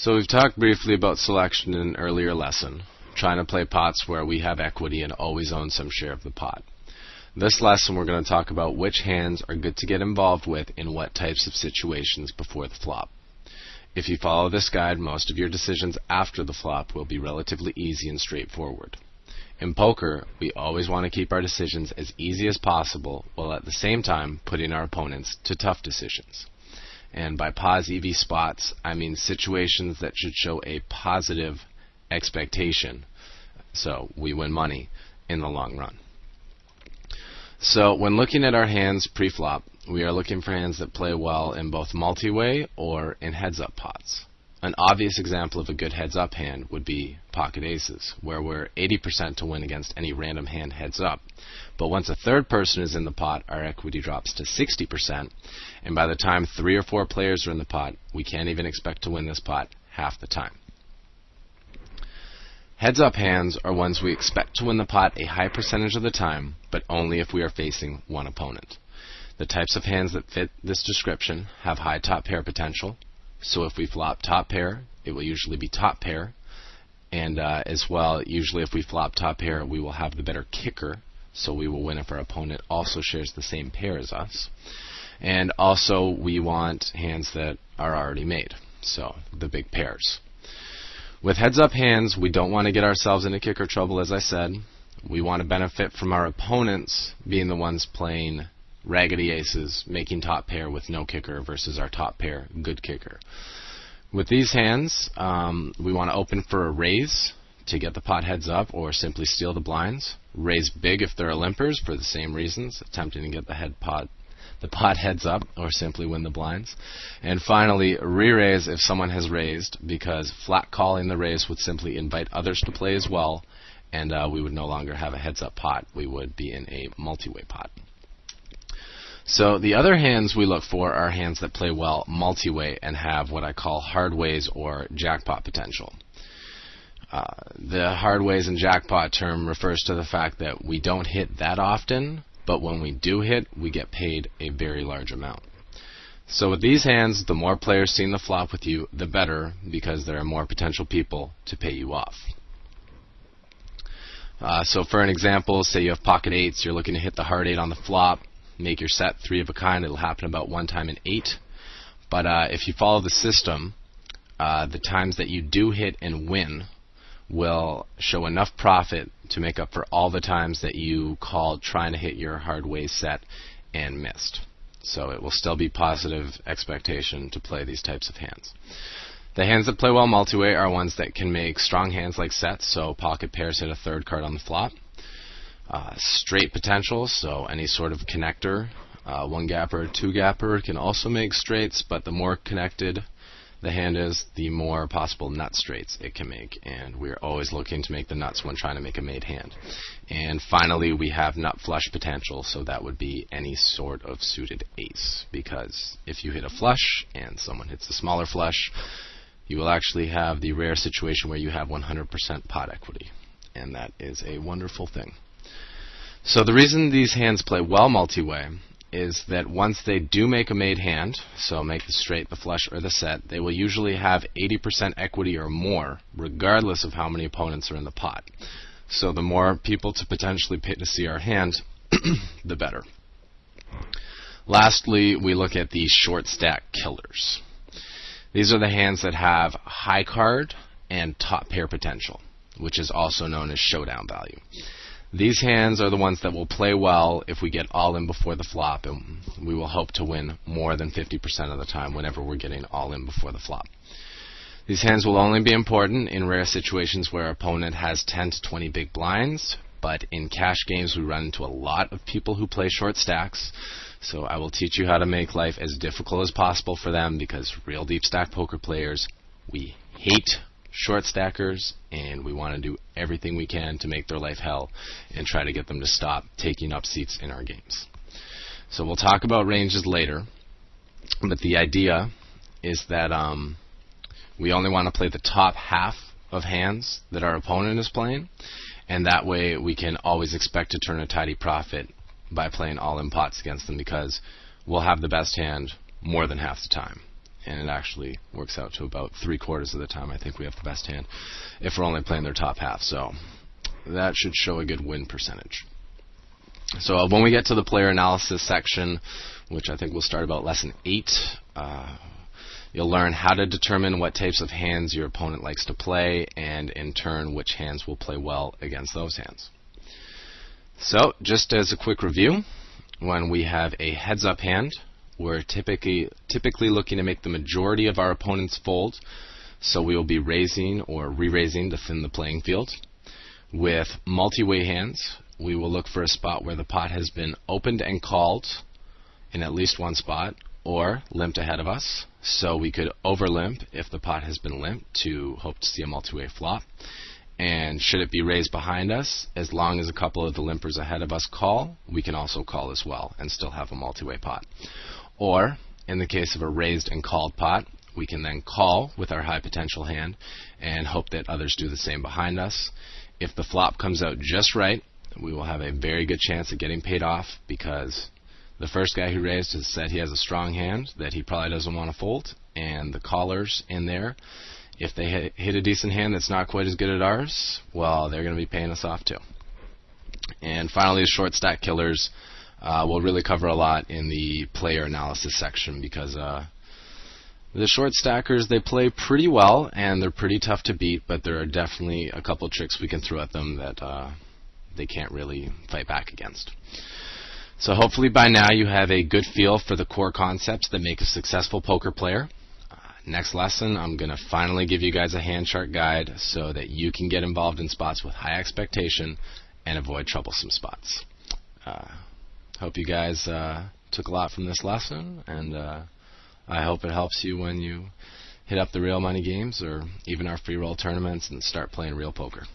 So we've talked briefly about selection in an earlier lesson, trying to play pots where we have equity and always own some share of the pot. This lesson we're going to talk about which hands are good to get involved with in what types of situations before the flop. If you follow this guide, most of your decisions after the flop will be relatively easy and straightforward. In poker, we always want to keep our decisions as easy as possible while at the same time putting our opponents to tough decisions. And by pos EV spots, I mean situations that should show a positive expectation, so we win money in the long run. So when looking at our hands pre-flop, we are looking for hands that play well in both multi-way or in heads-up pots. An obvious example of a good heads-up hand would be pocket aces, where we're 80% to win against any random hand heads-up. But once a third person is in the pot, our equity drops to 60%, and by the time 3 or 4 players are in the pot, we can't even expect to win this pot half the time. Heads-up hands are ones we expect to win the pot a high percentage of the time, but only if we are facing one opponent. The types of hands that fit this description have high top pair potential. So if we flop top pair, it will usually be top pair. And as well, usually if we flop top pair, we will have the better kicker. So we will win if our opponent also shares the same pair as us. And also we want hands that are already made. So the big pairs. With heads up hands, we don't want to get ourselves into kicker trouble, as I said. We want to benefit from our opponents being the ones playing raggedy aces, making top pair with no kicker versus our top pair good kicker. With these hands, we want to open for a raise to get the pot heads up or simply steal the blinds. Raise big if there are limpers for the same reasons, attempting to get the pot heads up or simply win the blinds. And finally, re-raise if someone has raised, because flat calling the raise would simply invite others to play as well, and we would no longer have a heads up pot. We would be in a multi-way pot. So the other hands we look for are hands that play well multi-way and have what I call hard ways or jackpot potential. The hard ways and jackpot term refers to the fact that we don't hit that often, but when we do hit, we get paid a very large amount. So with these hands, the more players seeing the flop with you, the better, because there are more potential people to pay you off. So for an example, say you have pocket eights, you're looking to hit the hard 8 on the flop, make your set 3 of a kind. It'll happen about 1 time in 8. But if you follow the system, the times that you do hit and win will show enough profit to make up for all the times that you called trying to hit your hard way set and missed. So it will still be positive expectation to play these types of hands. The hands that play well multi-way are ones that can make strong hands like sets, so pocket pairs hit a third card on the flop. Straight potential, so any sort of connector, 1-gapper, 2-gapper can also make straights, but the more connected the hand is, the more possible nut straights it can make, and we're always looking to make the nuts when trying to make a made hand. And finally, we have nut flush potential, so that would be any sort of suited ace, because if you hit a flush and someone hits a smaller flush, you will actually have the rare situation where you have 100% pot equity, and that is a wonderful thing. So the reason these hands play well multi-way is that once they do make a made hand, so make the straight, the flush, or the set, they will usually have 80% equity or more, regardless of how many opponents are in the pot. So the more people to potentially pay to see our hand, the better. Lastly, we look at the short stack killers. These are the hands that have high card and top pair potential, which is also known as showdown value. These hands are the ones that will play well if we get all in before the flop, and we will hope to win more than 50% of the time whenever we're getting all in before the flop. These hands will only be important in rare situations where our opponent has 10 to 20 big blinds, but in cash games we run into a lot of people who play short stacks, so I will teach you how to make life as difficult as possible for them, because real deep stack poker players, we hate short stackers, and we want to do everything we can to make their life hell and try to get them to stop taking up seats in our games. So we'll talk about ranges later, but the idea is that we only want to play the top half of hands that our opponent is playing, and that way we can always expect to turn a tidy profit by playing all in pots against them, because we'll have the best hand more than half the time. and it actually works out to about 3/4 of the time I think we have the best hand if we're only playing their top half. So that should show a good win percentage. So when we get to the player analysis section, which I think we'll start about lesson 8, you'll learn how to determine what types of hands your opponent likes to play, and in turn which hands will play well against those hands. So just as a quick review, when we have a heads-up hand, we're typically looking to make the majority of our opponents fold, so we will be raising or re-raising to thin the playing field. With multi-way hands, we will look for a spot where the pot has been opened and called in at least one spot, or limped ahead of us, so we could over limp if the pot has been limped to hope to see a multi-way flop. And should it be raised behind us, as long as a couple of the limpers ahead of us call, we can also call as well and still have a multi-way pot. Or, in the case of a raised and called pot, we can then call with our high potential hand and hope that others do the same behind us. If the flop comes out just right, we will have a very good chance of getting paid off, because the first guy who raised has said he has a strong hand that he probably doesn't want to fold, and the callers in there, if they hit a decent hand that's not quite as good as ours, well, they're going to be paying us off too. And finally, the short stack killers will really cover a lot in the player analysis section, because the short stackers, they play pretty well and they're pretty tough to beat, but there are definitely a couple tricks we can throw at them that they can't really fight back against. So hopefully by now you have a good feel for the core concepts that make a successful poker player. Next lesson, I'm going to finally give you guys a hand chart guide so that you can get involved in spots with high expectation and avoid troublesome spots. Hope you guys took a lot from this lesson, and I hope it helps you when you hit up the real money games or even our free roll tournaments and start playing real poker.